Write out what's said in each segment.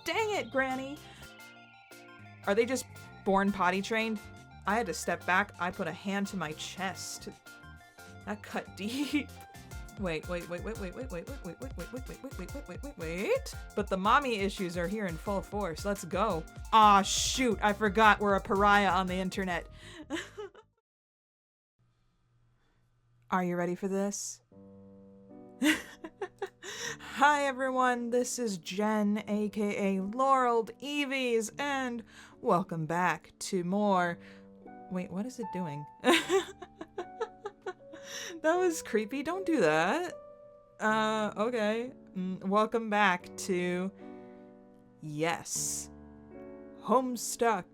Dang it, Granny! Are they just born potty trained? I had to step back. I put a hand to my chest. That cut deep. Wait. But the mommy issues are here in full force. Let's go. Aw, shoot. I forgot we're a pariah on the internet. Are you ready for this? Hi everyone, this is Jen, aka LaureledEevees, and welcome back to more... Wait, what is it doing? That was creepy, don't do that. Okay. Welcome back to... Yes. Homestuck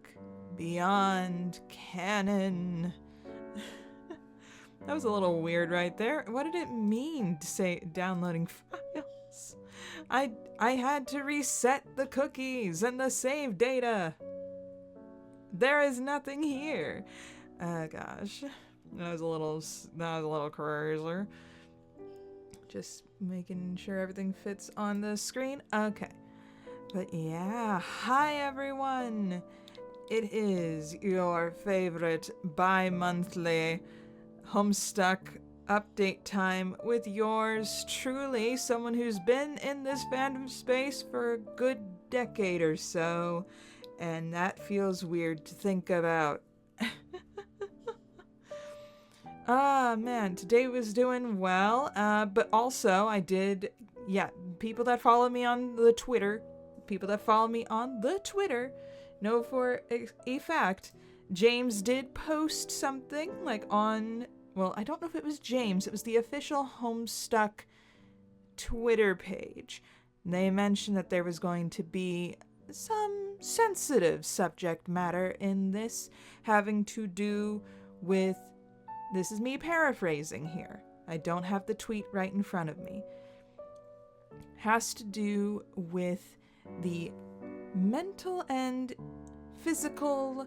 Beyond Canon. That was a little weird right there. What did it mean to say downloading files? I had to reset the cookies and the save data. There is nothing here. Gosh. That was a little crazy. Just making sure everything fits on the screen. Okay. But yeah, hi everyone. It is your favorite bi-monthly Homestuck update time with yours truly, someone who's been in this fandom space for a good decade or so, and that feels weird to think about. Ah, man, today was doing well, but also I did, people that follow me on the Twitter know for a fact James did post something, like on, well, I don't know if it was James, it was the official Homestuck Twitter page. They mentioned that there was going to be some sensitive subject matter in this, having to do with, this is me paraphrasing here, I don't have the tweet right in front of me, has to do with the mental and physical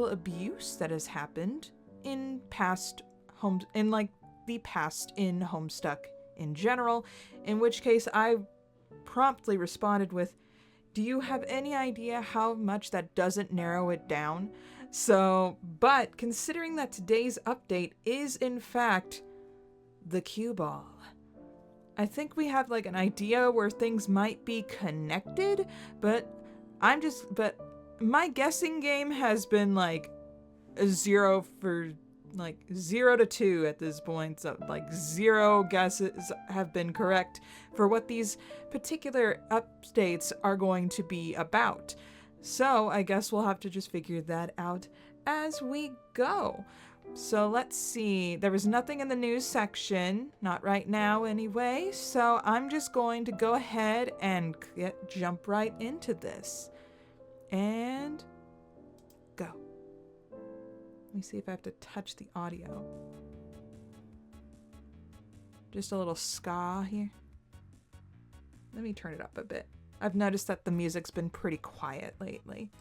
abuse that has happened in the past in Homestuck in general, in which case I promptly responded with, do you have any idea how much that doesn't narrow it down? So, but considering that today's update is in fact the cue ball, I think we have like an idea where things might be connected, but my guessing game has been like 0 to 2 at this point, so like 0 guesses have been correct for what these particular updates are going to be about. So I guess we'll have to just figure that out as we go. So let's see, there was nothing in the news section, not right now anyway, so I'm just going to go ahead and jump right into this. And go. Let me see if I have to touch the audio. Just a little ska here. Let me turn it up a bit. I've noticed that the music's been pretty quiet lately.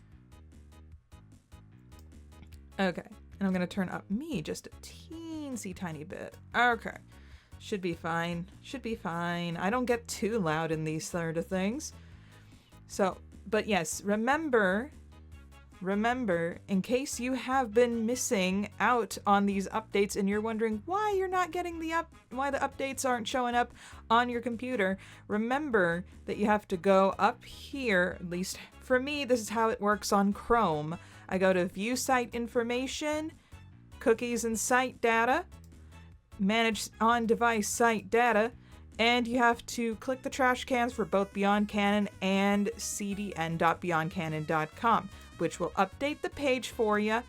Okay, and I'm gonna turn up me just a teensy tiny bit. Okay, should be fine. Should be fine. I don't get too loud in these sort of things. So, but yes, remember, in case you have been missing out on these updates and you're wondering why you're not getting why the updates aren't showing up on your computer, remember that you have to go up here, at least for me, this is how it works on Chrome. I go to View Site Information, Cookies and Site Data, Manage On-Device Site Data, and you have to click the trash cans for both Beyond Canon and cdn.beyondcanon.com, which will update the page for you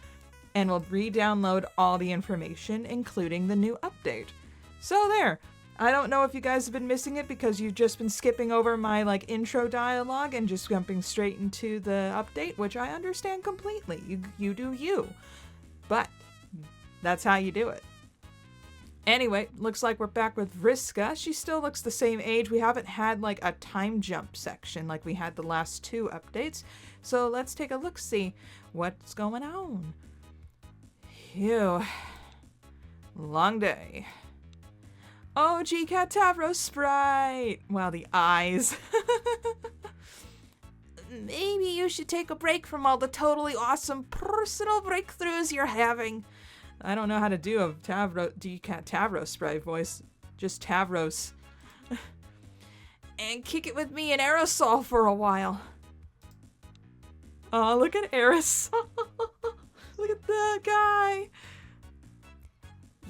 and will re-download all the information, including the new update. So there. I don't know if you guys have been missing it because you've just been skipping over my intro dialogue and just jumping straight into the update, which I understand completely. You do you. But that's how you do it. Anyway, looks like we're back with Vriska. She still looks the same age. We haven't had a time jump section like we had the last 2 updates. So let's take a look, see what's going on. Phew. Long day. Oh, GCat Tavro Sprite! Wow, the eyes. Maybe you should take a break from all the totally awesome personal breakthroughs you're having. I don't know how to do a GCat Tavro Sprite voice. Just Tavros. And kick it with me and Aerosol for a while. Oh, look at Aerosol. Look at the guy.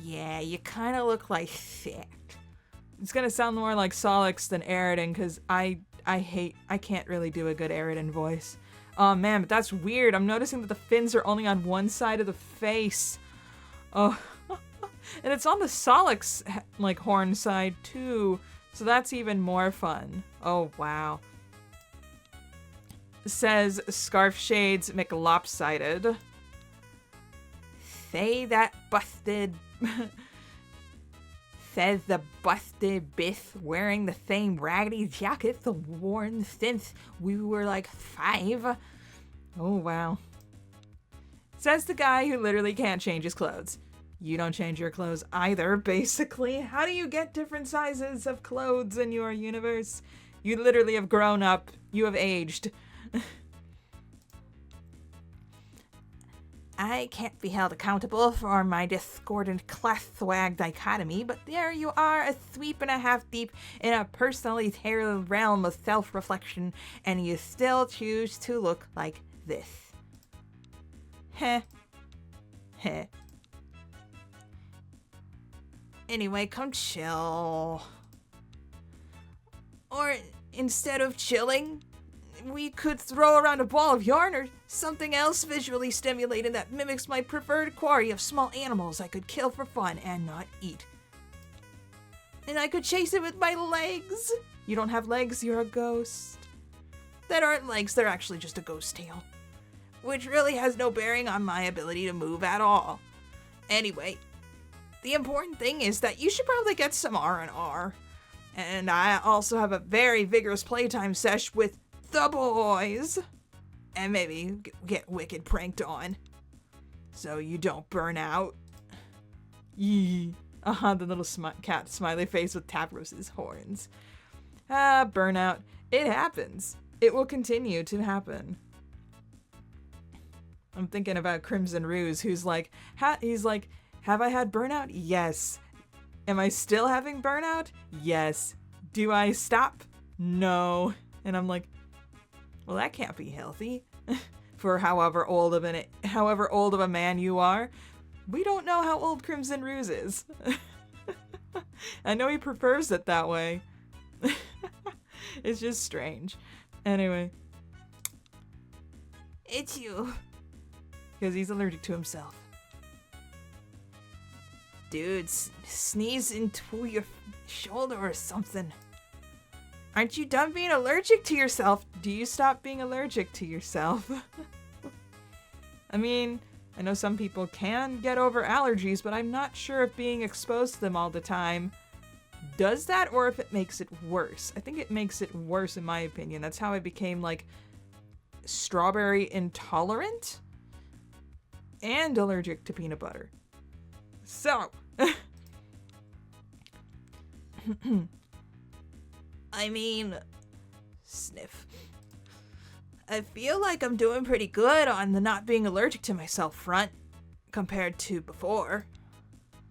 Yeah, you kind of look like that. It's gonna sound more like Solix than Aridin, because I can't really do a good Aridin voice. Oh man, but that's weird. I'm noticing that the fins are only on one side of the face. Oh, and it's on the Solix like horn side too, so that's even more fun. Oh wow. Says Scarf Shades McLopsided. Say that busted. Says the busted Biff wearing the same raggedy jacket the worn since we were like 5. Oh wow. Says the guy who literally can't change his clothes. You don't change your clothes either, basically. How do you get different sizes of clothes in your universe? You literally have grown up. You have aged. I can't be held accountable for my discordant class swag dichotomy, but there you are, a sweep and a half deep in a personally tailored realm of self-reflection, and you still choose to look like this. Heh. Heh. Anyway, come chill. Or instead of chilling, we could throw around a ball of yarn or something else visually stimulating that mimics my preferred quarry of small animals I could kill for fun and not eat. And I could chase it with my legs. You don't have legs, you're a ghost. That aren't legs, they're actually just a ghost tail. Which really has no bearing on my ability to move at all. Anyway, the important thing is that you should probably get some R&R. And I also have a very vigorous playtime sesh with the boys. And maybe get wicked pranked on. So you don't burn out. Yee. The little cat smiley face with Tapros's horns. Burnout. It happens. It will continue to happen. I'm thinking about Crimson Ruse, who's like, he's like, have I had burnout? Yes. Am I still having burnout? Yes. Do I stop? No. And I'm like, well, that can't be healthy. For however old of a man you are. We don't know how old Crimson Ruse is. I know he prefers it that way. It's just strange. Anyway. It's you. Because he's allergic to himself. Dude, sneeze into your shoulder or something. Aren't you done being allergic to yourself? Do you stop being allergic to yourself? I mean, I know some people can get over allergies, but I'm not sure if being exposed to them all the time does that or if it makes it worse. I think it makes it worse in my opinion. That's how I became like strawberry intolerant and allergic to peanut butter. So, I mean, sniff. I feel like I'm doing pretty good on the not being allergic to myself front compared to before.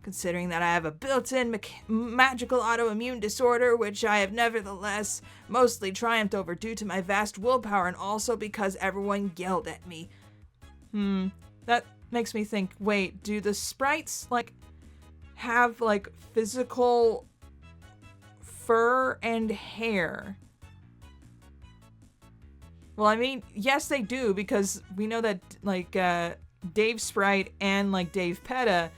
Considering that I have a built-in magical autoimmune disorder, which I have nevertheless mostly triumphed over due to my vast willpower and also because everyone yelled at me. That makes me think, wait, do the sprites, like, have, like, physical fur and hair? Well, I mean, yes, they do, because we know that, like, Dave Sprite and, like, Dave Petta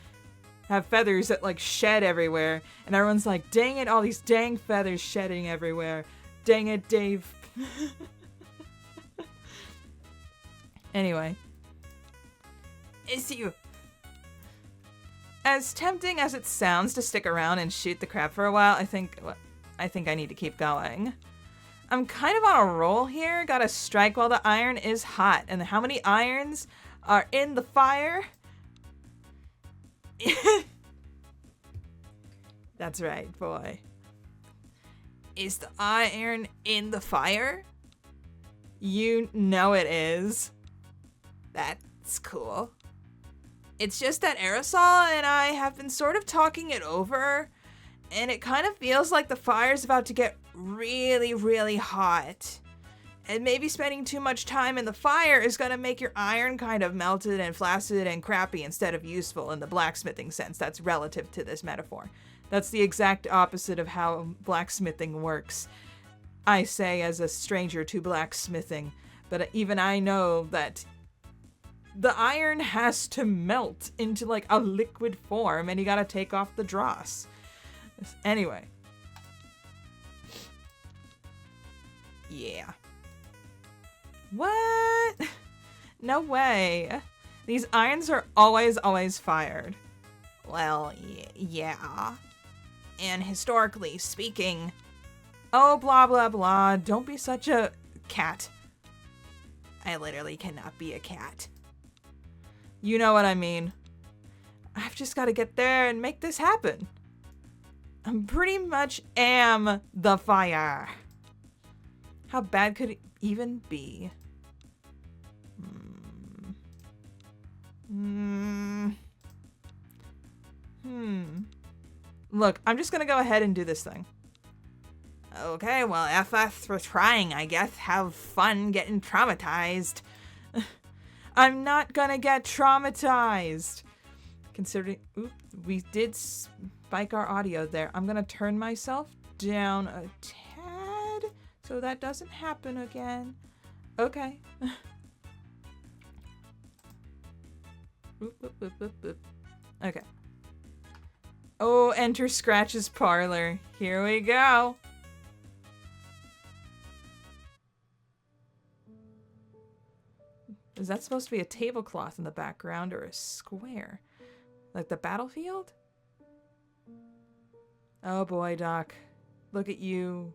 have feathers that, like, shed everywhere. And everyone's like, dang it, all these dang feathers shedding everywhere. Dang it, Dave. Anyway. It's you. As tempting as it sounds to stick around and shoot the crap for a while, I think I need to keep going. I'm kind of on a roll here. Gotta strike while the iron is hot. And how many irons are in the fire? That's right, boy. Is the iron in the fire? You know it is. That's cool. It's just that aerosol and I have been sort of talking it over, and it kind of feels like the fire's about to get really, really hot. And maybe spending too much time in the fire is gonna make your iron kind of melted and flaccid and crappy instead of useful in the blacksmithing sense. That's relative to this metaphor. That's the exact opposite of how blacksmithing works. I say as a stranger to blacksmithing, but even I know that the iron has to melt into like a liquid form and you gotta take off the dross. Anyway. Yeah. What? No way. These irons are always fired. Well, yeah. And historically speaking... Oh, blah, blah, blah. Don't be such a cat. I literally cannot be a cat. You know what I mean. I've just got to get there and make this happen. I pretty much am the fire. How bad could it even be? Look, I'm just gonna go ahead and do this thing. Okay, well, F us for trying, I guess. Have fun getting traumatized. I'm not gonna get traumatized. Considering, oop, we did spike our audio there. I'm gonna turn myself down a tad so that doesn't happen again. Okay. Boop, boop, boop, boop, boop. Okay. Oh, enter Scratch's parlor. Here we go. Is that supposed to be a tablecloth in the background or a square? Like the battlefield? Oh boy, Doc. Look at you.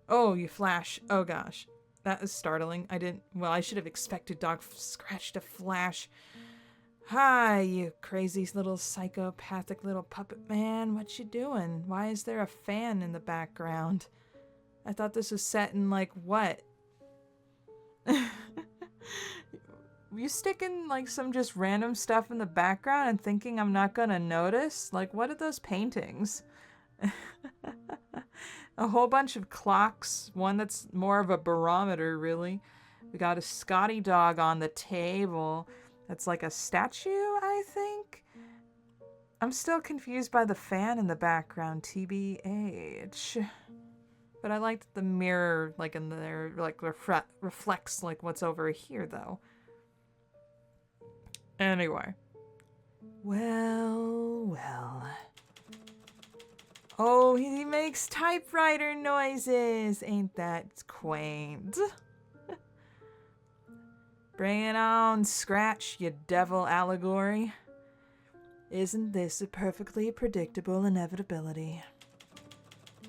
Oh, you flash. Oh gosh. That is startling. I should have expected Doc Scratch to flash. Hi, you crazy little psychopathic little puppet man. What you doing? Why is there a fan in the background? I thought this was set in, like, what? You sticking, like, some just random stuff in the background and thinking I'm not gonna notice? Like, what are those paintings? A whole bunch of clocks. One that's more of a barometer, really. We got a Scotty dog on the table. That's like a statue, I think? I'm still confused by the fan in the background, TBH. But I liked the mirror, like, in there, like, reflects, like, what's over here, though. Anyway. Well. Oh, he makes typewriter noises! Ain't that quaint? Bring it on, Scratch, you devil allegory. Isn't this a perfectly predictable inevitability?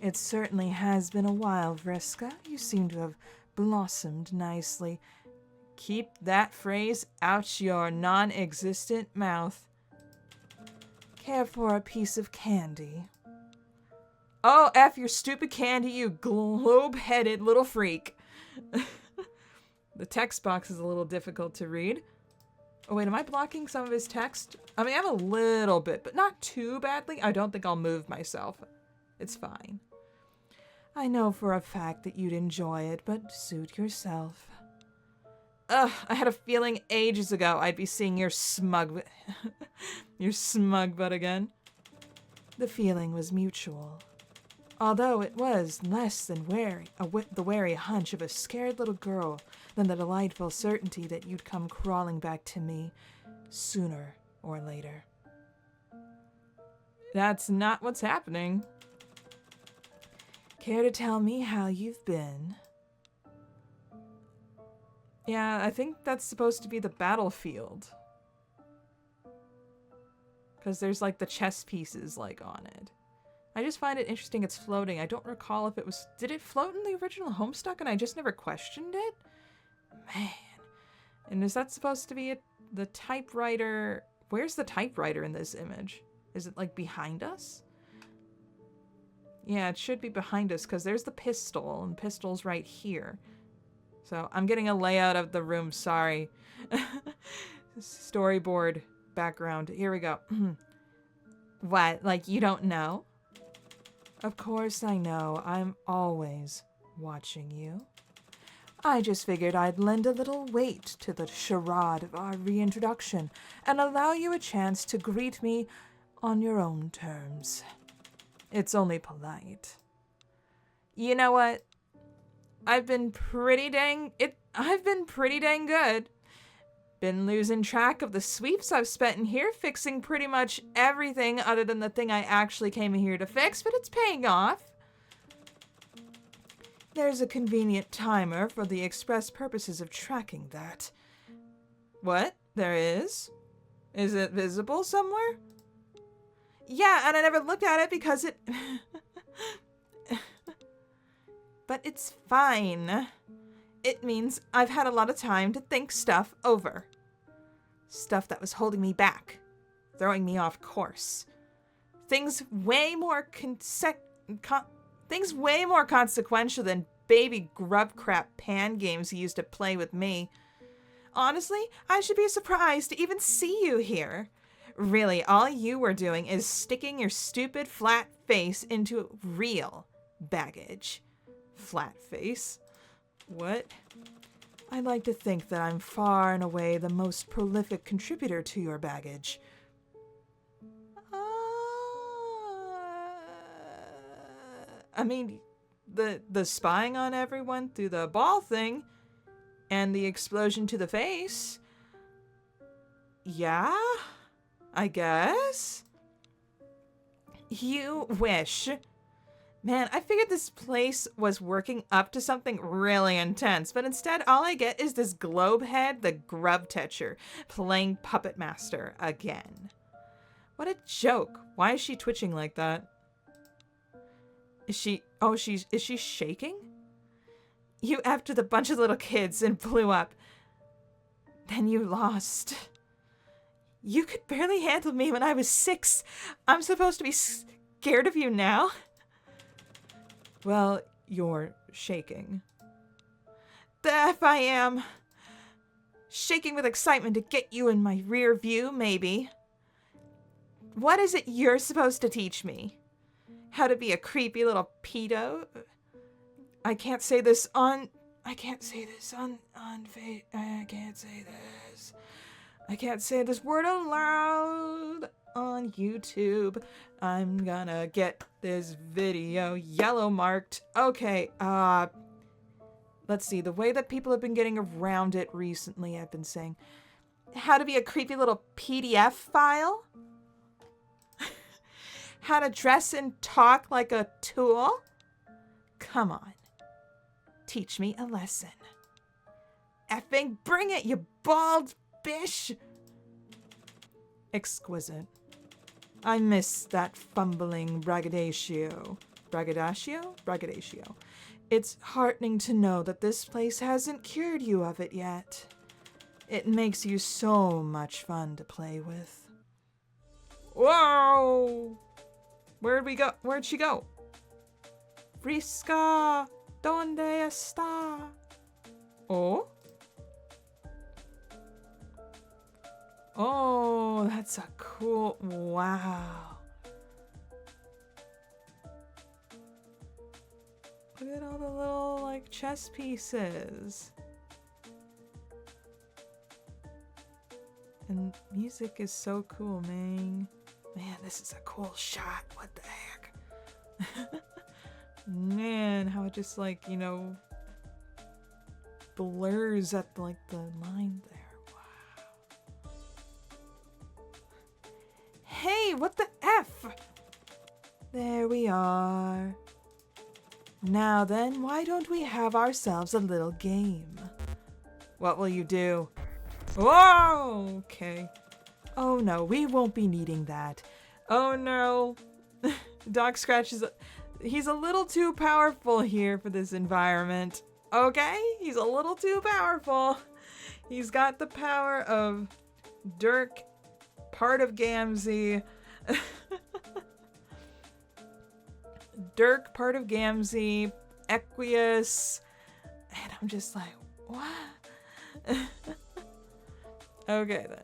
It certainly has been a while, Vriska. You seem to have blossomed nicely. Keep that phrase out your non-existent mouth. Care for a piece of candy? Oh, F your stupid candy, you globe-headed little freak. The text box is a little difficult to read. Oh wait, am I blocking some of his text? I mean, I have a little bit, but not too badly. I don't think I'll move myself. It's fine. I know for a fact that you'd enjoy it, but suit yourself. Ugh, I had a feeling ages ago I'd be seeing your smug butt again. The feeling was mutual. Although it was less than the wary hunch of a scared little girl than the delightful certainty that you'd come crawling back to me sooner or later. That's not what's happening. Care to tell me how you've been? Yeah, I think that's supposed to be the battlefield. Because there's like the chess pieces like on it. I just find it interesting it's floating. I don't recall if it was... Did it float in the original Homestuck and I just never questioned it? Man. And is that supposed to be the typewriter... Where's the typewriter in this image? Is it like behind us? Yeah, it should be behind us because there's the pistol, and the pistol's right here. So I'm getting a layout of the room, sorry. Storyboard background. Here we go. What? Like, you don't know? Of course I know. I'm always watching you. I just figured I'd lend a little weight to the charade of our reintroduction and allow you a chance to greet me on your own terms. It's only polite. You know what? I've been pretty dang good. Been losing track of the sweeps I've spent in here fixing pretty much everything other than the thing I actually came here to fix, but it's paying off. There's a convenient timer for the express purposes of tracking that. What? There is? Is it visible somewhere? Yeah, and I never looked at it because it... But it's fine. It means I've had a lot of time to think stuff over. Stuff that was holding me back, throwing me off course. Things way more consequential than baby grub crap pan games you used to play with me. Honestly, I should be surprised to even see you here. Really, all you were doing is sticking your stupid flat face into real baggage. Flat face? What? I'd like to think that I'm far and away the most prolific contributor to your baggage. I mean, the spying on everyone through the ball thing and the explosion to the face. Yeah, I guess. You wish. Man, I figured this place was working up to something really intense, but instead all I get is this globehead, the grub tetcher, playing Puppet Master again. What a joke. Why is she twitching like that? Is she shaking? You effed with a bunch of little kids and blew up. Then you lost. You could barely handle me when I was 6. I'm supposed to be scared of you now? Well, you're shaking. The F I am. Shaking with excitement to get you in my rear view, maybe. What is it you're supposed to teach me? How to be a creepy little pedo? I can't say this on I can't say this word aloud on YouTube. I'm gonna get this video yellow marked. Okay, let's see. The way that people have been getting around it recently, I've been saying how to be a creepy little PDF file. How to dress and talk like a tool. Come on. Teach me a lesson. Effing bring it, you bald bish. Exquisite. I miss that fumbling braggadocio. Braggadocio. It's heartening to know that this place hasn't cured you of it yet. It makes you so much fun to play with. Whoa! Where'd we go? Where'd she go? Vriska, ¿dónde está? Oh? Oh, that's a cool... Wow. Look at all the little, like, chess pieces. And music is so cool, man. Man, this is a cool shot. What the heck? Man, how it just, like, you know, blurs at, like, the line there. Wow. Hey, what the F? There we are. Now then, why don't we have ourselves a little game? What will you do? Whoa! Okay. Oh no, we won't be needing that. Oh no. Doc Scratch he's a little too powerful here for this environment. Okay? He's a little too powerful. He's got the power of Dirk, part of Gamzee. Dirk, part of Gamzee, Equius, and I'm just like, what? Okay then.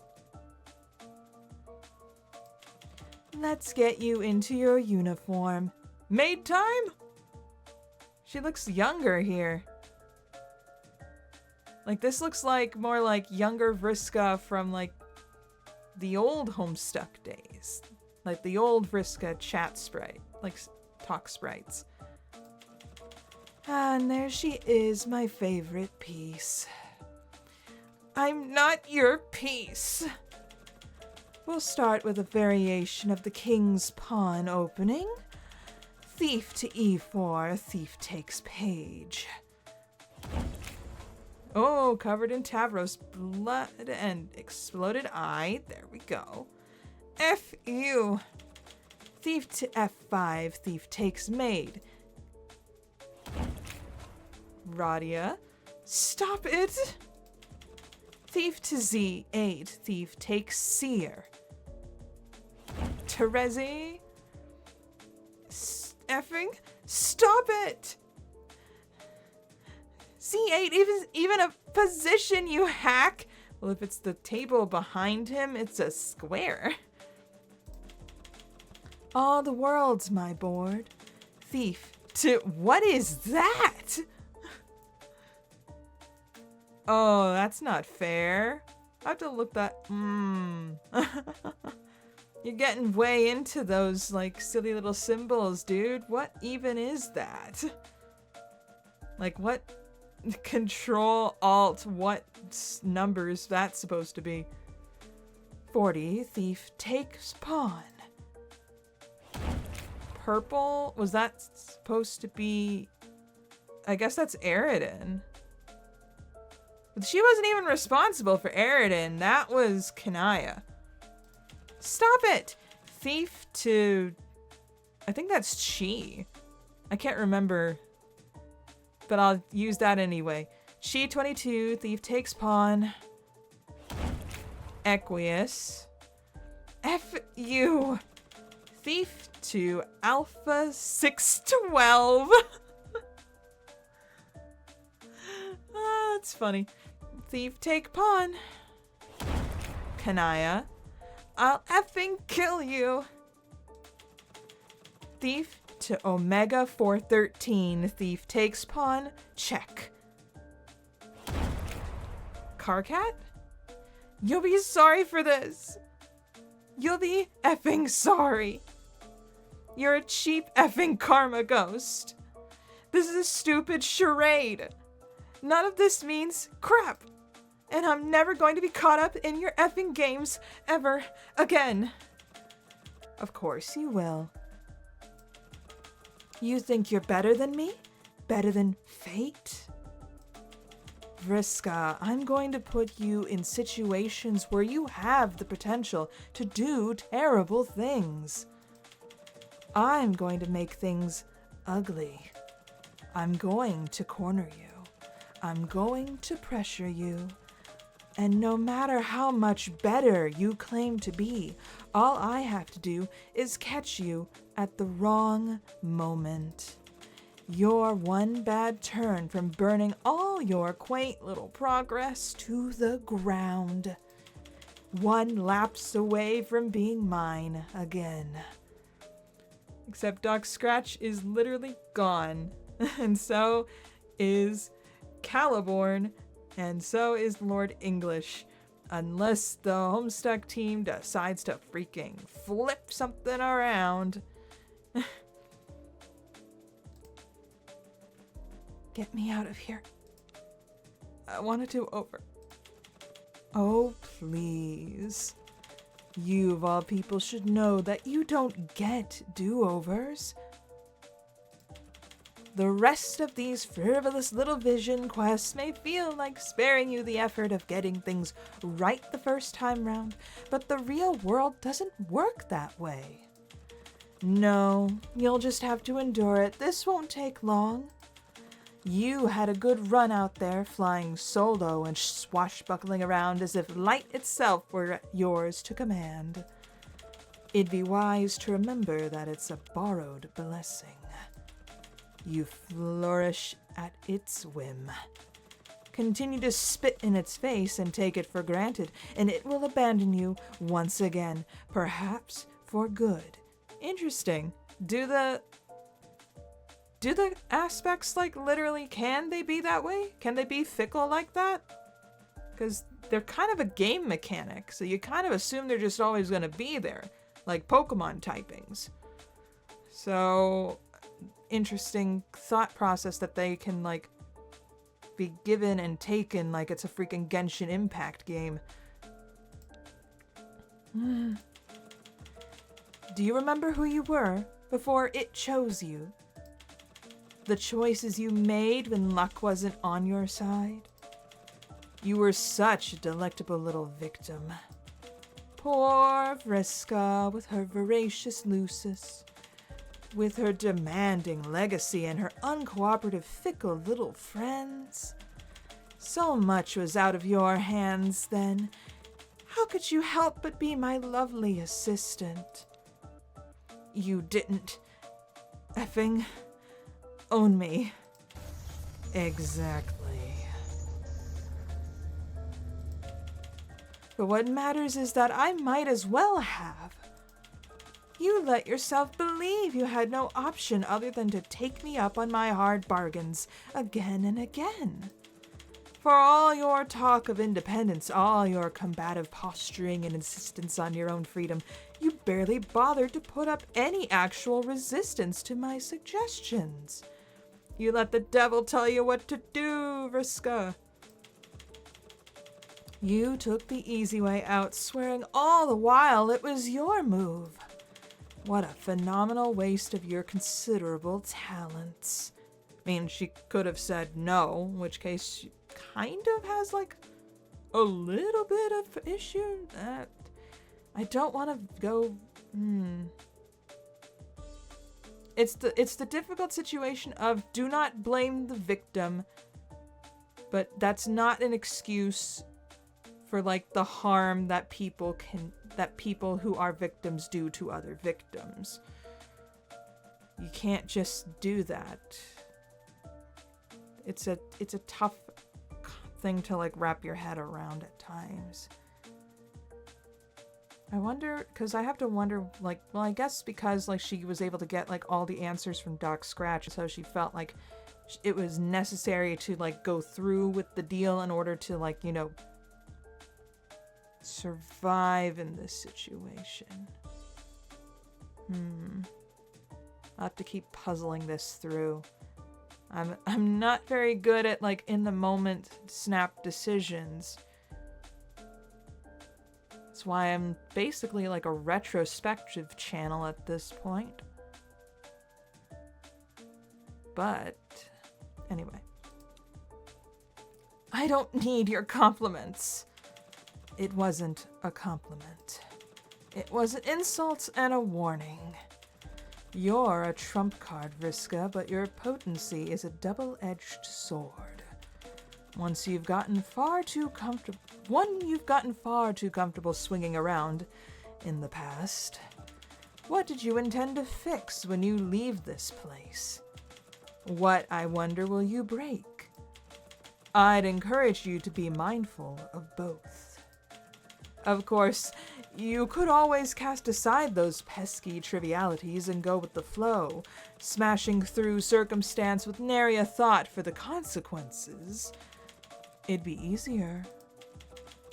Let's get you into your uniform. Maid time? She looks younger here. Like, this looks like more like younger Vriska from, like, the old Homestuck days. Like, the old Vriska chat sprite. Like, talk sprites. And there she is, my favorite piece. I'm not your piece. We'll start with a variation of the king's pawn opening. Thief to e4, thief takes page. Oh, covered in Tavros blood and exploded eye. There we go. F you. Thief to f5, thief takes maid. Radia, stop it. Thief to z8, thief takes seer. Terezi, effing stop it. C8 even a position, you hack. Well, if it's the table behind him, it's a square. All the world's my board. Thief to, what is that? Oh, that's not fair. I have to look that, You're getting way into those, like, silly little symbols, dude. What even is that? Like, what? Control, Alt, what number is that supposed to be? 40, thief takes pawn. Purple, was that supposed to be... I guess that's Eridan. But she wasn't even responsible for Eridan. That was Kanaya. Stop it! Thief to... I think that's Chi. I can't remember. But I'll use that anyway. Chi 22, thief takes pawn. Equius. F you. Thief to alpha 612. Ah, that's funny. Thief take pawn. Kanaya. I'll effing kill you. Thief to Omega 413. Thief takes pawn. Check. Carcat? You'll be sorry for this. You'll be effing sorry. You're a cheap effing karma ghost. This is a stupid charade. None of this means crap. And I'm never going to be caught up in your effing games ever again. Of course you will. You think you're better than me? Better than fate? Vriska, I'm going to put you in situations where you have the potential to do terrible things. I'm going to make things ugly. I'm going to corner you. I'm going to pressure you. And no matter how much better you claim to be, all I have to do is catch you at the wrong moment. You're one bad turn from burning all your quaint little progress to the ground. One lapse away from being mine again. Except Doc Scratch is literally gone. And so is Caliborn. And so is Lord English. Unless the Homestuck team decides to freaking flip something around. Get me out of here. I want to do over. Oh, please. You of all people should know that you don't get do-overs. The rest of these frivolous little vision quests may feel like sparing you the effort of getting things right the first time round, but the real world doesn't work that way. No, you'll just have to endure it. This won't take long. You had a good run out there, flying solo and swashbuckling around as if light itself were yours to command. It'd be wise to remember that it's a borrowed blessing. you flourish at its whim. Continue to spit in its face and take it for granted, and it will abandon you once again, perhaps for good. Interesting. Do the aspects, like, literally, can they be that way? Can they be fickle like that? Because they're kind of a game mechanic, so you kind of assume they're just always going to be there, like Pokemon typings. So, interesting thought process that they can, like, be given and taken like it's a freaking Genshin Impact game. Do you remember who you were before it chose you? The choices you made when luck wasn't on your side? You were such a delectable little victim. Poor Vriska with her voracious Lucis, with her demanding legacy and her uncooperative, fickle little friends. So much was out of your hands then. How could you help but be my lovely assistant? You didn't effing own me. Exactly. But what matters is that I might as well have. You let yourself believe you had no option other than to take me up on my hard bargains again and again. For all your talk of independence, all your combative posturing and insistence on your own freedom, you barely bothered to put up any actual resistance to my suggestions. You let the devil tell you what to do, Vriska. You took the easy way out, swearing all the while it was your move. What a phenomenal waste of your considerable talents. I mean, she could have said no, in which case she kind of has, like, a little bit of issue. I don't want to go... It's the difficult situation of do not blame the victim, but that's not an excuse for, like, the harm that people who are victims do to other victims. You can't just do that. It's a tough thing to, like, wrap your head around at times. I wonder, because I have to wonder, like, well, I guess because, like, she was able to get, like, all the answers from Doc Scratch, so she felt like it was necessary to, like, go through with the deal in order to, like, you know, survive in this situation. I'll have to keep puzzling this through. I'm not very good at, like, in the moment snap decisions. That's why I'm basically like a retrospective channel at this point. But anyway, I don't need your compliments. It wasn't a compliment. It was an insult and a warning. You're a trump card, Vriska, but your potency is a double-edged sword. One you've gotten far too comfortable swinging around in the past. What did you intend to fix when you leave this place? What, I wonder, will you break? I'd encourage you to be mindful of both. Of course, you could always cast aside those pesky trivialities and go with the flow, smashing through circumstance with nary a thought for the consequences. It'd be easier.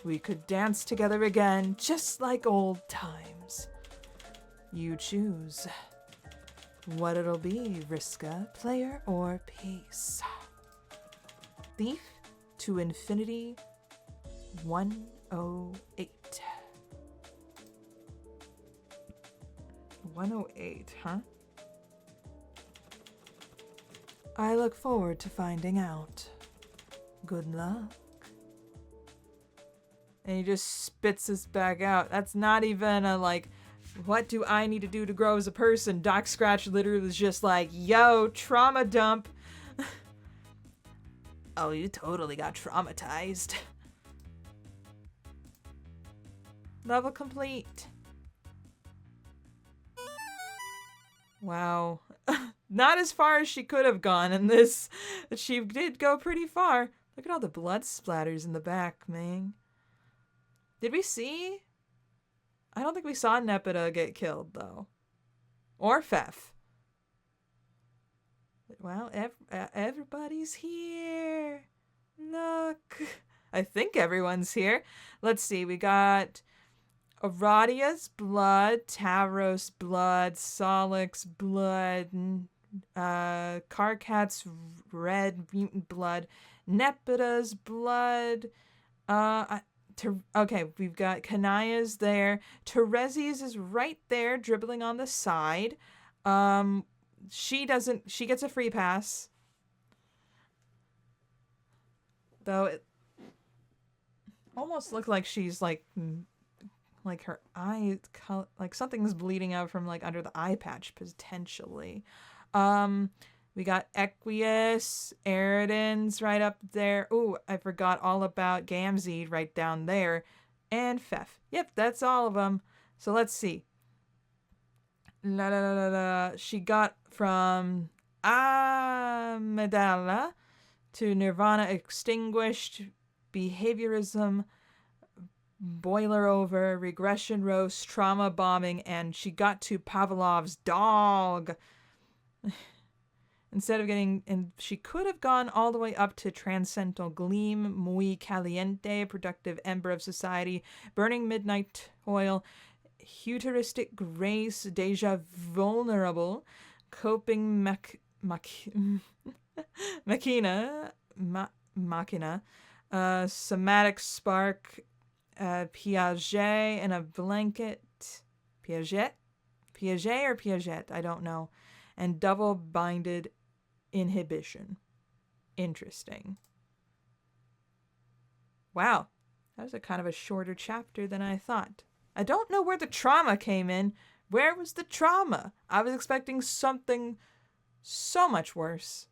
We could dance together again, just like old times. You choose. What it'll be, Vriska, player or piece. Thief to Infinity 108. 108, huh? I look forward to finding out. Good luck. And he just spits this back out. That's not even a, like, what do I need to do to grow as a person? Doc Scratch literally was just like, yo, trauma dump. Oh, you totally got traumatized. Level complete. Wow. Not as far as she could have gone in this. She did go pretty far. Look at all the blood splatters in the back, man. Did we see? I don't think we saw Nepeta get killed, though. Or Fef. Well, everybody's here. Look. I think everyone's here. Let's see. We got Aradia's blood, Tavros' blood, Solix's blood, Karkat's red mutant blood, Nepeta's blood. Okay, we've got Kanaya's there. Terezi's is right there, dribbling on the side. She gets a free pass. Though it almost looked like she's like her eye, like something's bleeding out from like under the eye patch potentially. We got Equius, Eridan's right up there. Ooh, I forgot all about Gamzee right down there. And Fef. Yep, that's all of them. So let's see. She got from Amidala to Nirvana Extinguished, Behaviorism, Boiler Over, Regression Roast, Trauma Bombing, and she got to Pavlov's dog. Instead of getting, and she could have gone all the way up to Transcendental Gleam, Muy Caliente, Productive Ember of Society, Burning Midnight Oil, Heuristic Grace, Deja Vulnerable, Coping Machina, Somatic Spark, Piaget and a Blanket, Piaget or Piaget, I don't know, and Double Binded Inhibition. Interesting. Wow, that was a kind of a shorter chapter than I thought. I don't know where the trauma came in. Where was the trauma? I was expecting something so much worse.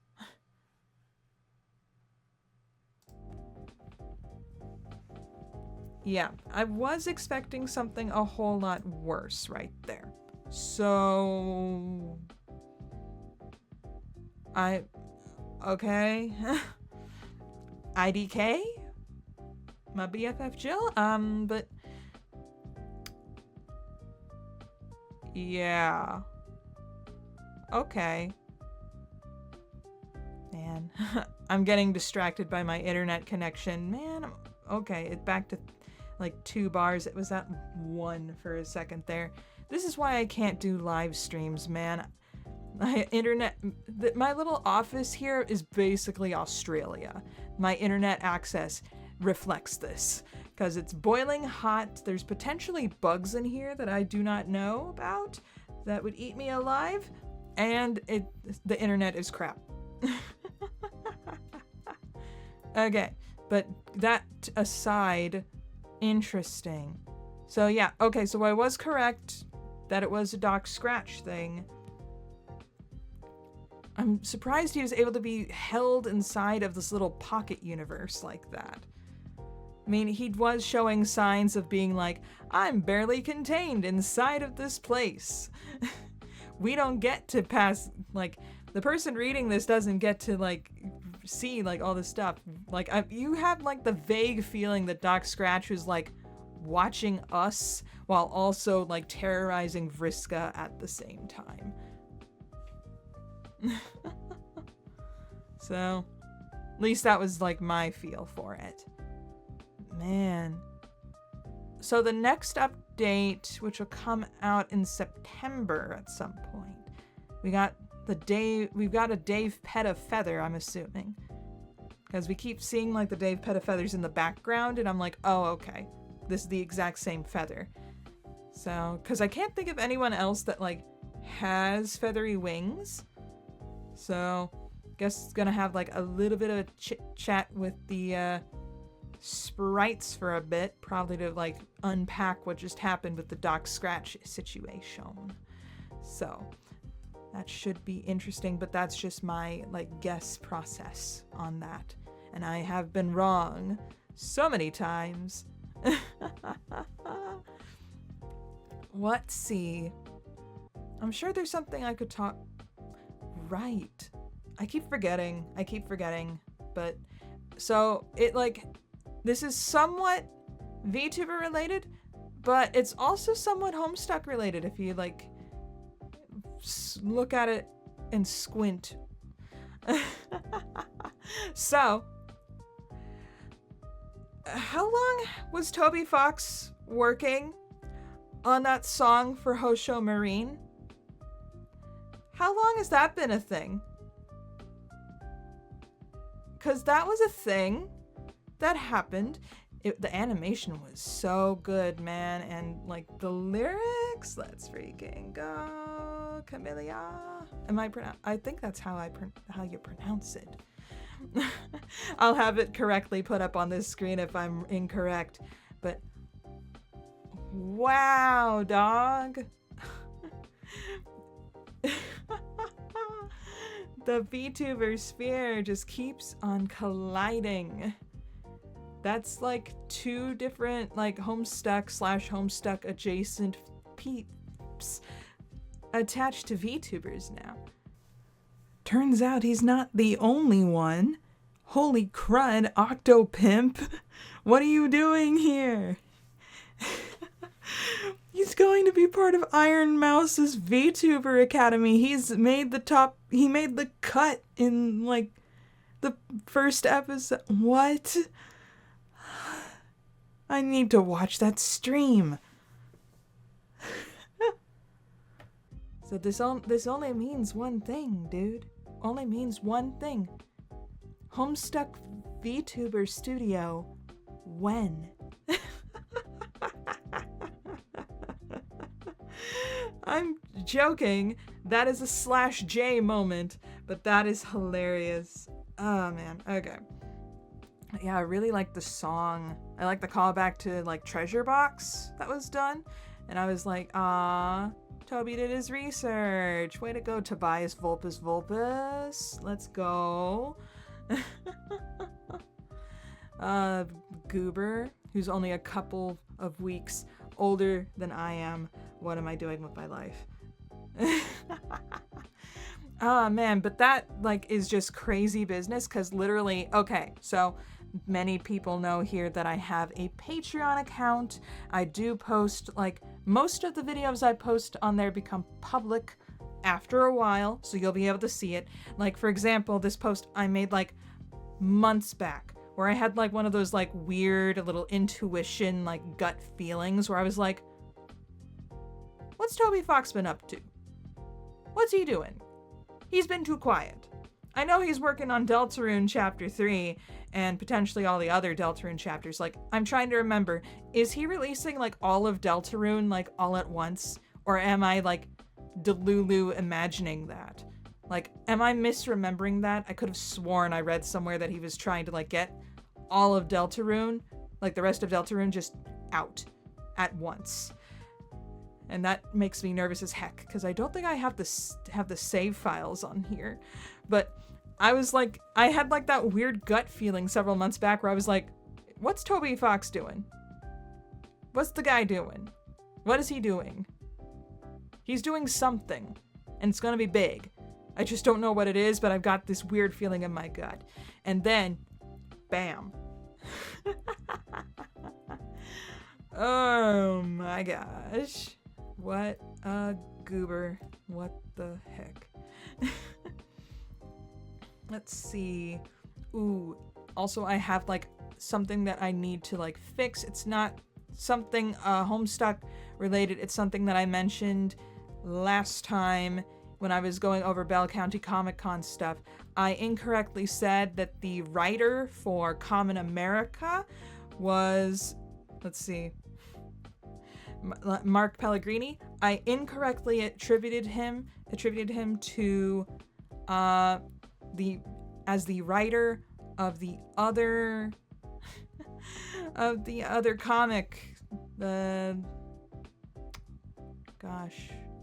Yeah, I was expecting something a whole lot worse right there. So... Okay. IDK? My BFF Jill? But... Yeah. Okay. Man. I'm getting distracted by my internet connection. Man, okay, it's back to like 2 bars. It was at 1 for a second there. This is why I can't do live streams, man. My internet, my little office here is basically Australia. My internet access reflects this because it's boiling hot. There's potentially bugs in here that I do not know about that would eat me alive, and the internet is crap. Okay, but that aside, interesting. So yeah, okay, so I was correct that it was a Doc Scratch thing. I'm surprised he was able to be held inside of this little pocket universe like that. I mean, he was showing signs of being like, I'm barely contained inside of this place. We don't get to pass, like, the person reading this doesn't get to, like, see, like, all this stuff. Like, you have, like, the vague feeling that Doc Scratch was, like, watching us while also, like, terrorizing Vriska at the same time. So, at least that was, like, my feel for it. Man. So the next update, which will come out in September at some point, we've got a Dave Peta feather, I'm assuming. Because we keep seeing like the Dave Peta feathers in the background, and I'm like, oh, okay. This is the exact same feather. So, because I can't think of anyone else that like has feathery wings. So, guess it's gonna have like a little bit of a chit chat with the sprites for a bit, probably to like unpack what just happened with the Doc Scratch situation. So that should be interesting, but that's just my like guess process on that, and I have been wrong so many times. Let's see. I'm sure there's something I could talk. Right. I keep forgetting. But so it like, this is somewhat VTuber related, but it's also somewhat Homestuck related if you like look at it and squint. So, how long was Toby Fox working on that song for Hosho Marine? How long has that been a thing? Because that was a thing that happened. The animation was so good, man. And like the lyrics, let's freaking go, Camellia. I think that's how you pronounce it. I'll have it correctly put up on this screen if I'm incorrect. But wow, dog. The VTuber sphere just keeps on colliding. That's like two different like Homestuck/Homestuck adjacent peeps attached to VTubers now. Turns out he's not the only one. Holy crud, Octopimp. What are you doing here? He's going to be part of Iron Mouse's VTuber Academy. He made the cut in like the first episode. What? I need to watch that stream. So this only means one thing, dude. Only means one thing. Homestuck VTuber Studio. When? I'm joking. That is a /J moment, but that is hilarious. Oh man, okay. Yeah, I really like the song. I like the callback to like Treasure Box that was done. And I was like, ah, Toby did his research. Way to go, Tobias Vulpus. Let's go. Goober, who's only a couple of weeks older than I am. What am I doing with my life? Oh man, but that like is just crazy business because literally, okay, so many people know here that I have a Patreon account. I do post, like, most of the videos I post on there become public after a while, so you'll be able to see it. Like, for example, this post I made like months back where I had like one of those like weird little intuition, like gut feelings where I was like, what's Toby Fox been up to? What's he doing? He's been too quiet. I know he's working on Deltarune Chapter 3 and potentially all the other Deltarune chapters. Like, I'm trying to remember, is he releasing like all of Deltarune like all at once? Or am I like Delulu imagining that? Like, am I misremembering that? I could have sworn I read somewhere that he was trying to like get all of Deltarune, like the rest of Deltarune, just out at once. And that makes me nervous as heck because I don't think I have the save files on here. But I was like, I had like that weird gut feeling several months back where I was like, what's Toby Fox doing? What's the guy doing? What is he doing? He's doing something, and it's gonna be big. I just don't know what it is, but I've got this weird feeling in my gut. And then, bam. Oh my gosh. What a goober. What the heck? Let's see. Ooh, also I have like something that I need to like fix. It's not something Homestuck related. It's something that I mentioned last time when I was going over Bell County Comic Con stuff. I incorrectly said that the writer for Common America was, let's see, Mark Pellegrini. I incorrectly attributed him to as the writer of the other comic, the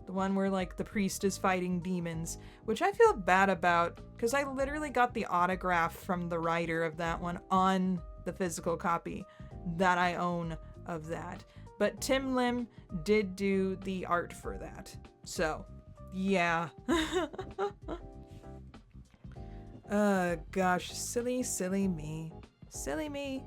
one where like the priest is fighting demons, which I feel bad about because I literally got the autograph from the writer of that one on the physical copy that I own of that. But Tim Lim did do the art for that. So Yeah. Gosh, silly me. Silly me.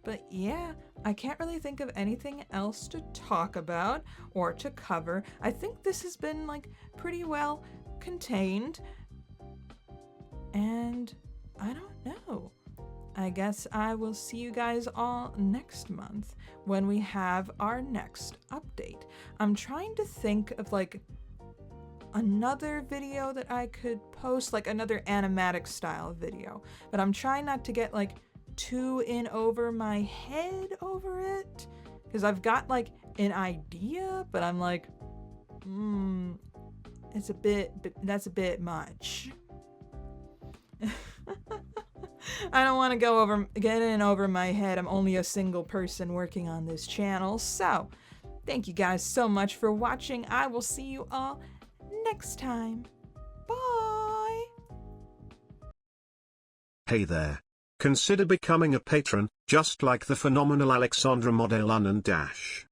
But yeah, I can't really think of anything else to talk about or to cover. I think this has been like pretty well contained. And I don't know. I guess I will see you guys all next month when we have our next update. I'm trying to think of like another video that I could post, like another animatic style video, but I'm trying not to get like too in over my head over it, because I've got like an idea, but I'm like, that's a bit much. I don't want to get in over my head. I'm only a single person working on this channel. So thank you guys so much for watching. I will see you all next time. Bye. Hey there. Consider becoming a patron, just like the phenomenal Alexandra Modelan and Dash.